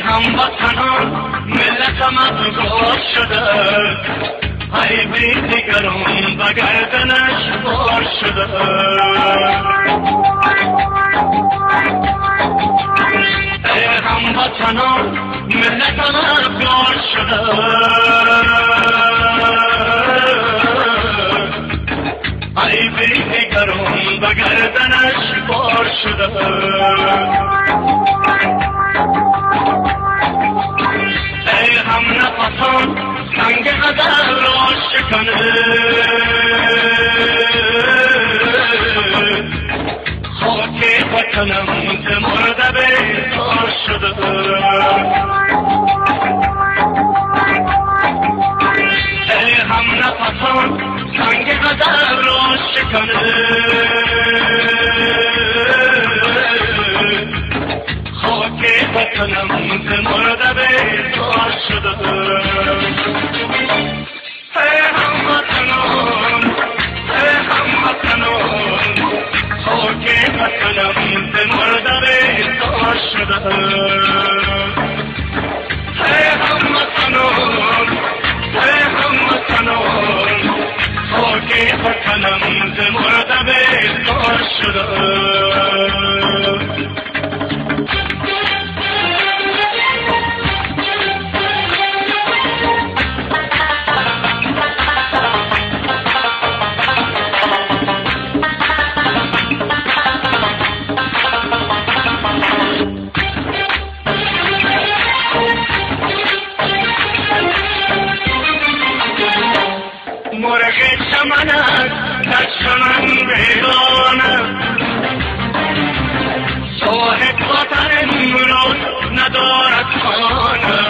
هموطنان ملتم افگار شده، ای بی دیگران به گردنش بار شده. ای هموطنان ملتم افگار شده، ای بی دیگران به گردنش بار شده. ای هم نفسان سنگ غزل را شکنه، خاک وطنم ز مرده بیزار شده. ای هم نفسان سنگ غزل را شکنه، خاک وطنم ز مرده بیزار شده. ای هموطنان، ای هموطنان، خاک وطنم ز مرده بیزار شده. ای هموطنان، ای هموطنان، خاک وطنم ز مرده بیزار شده. مرغ چمنت در چمن ویرانه، صاحب وطن امروز ندارد خانه.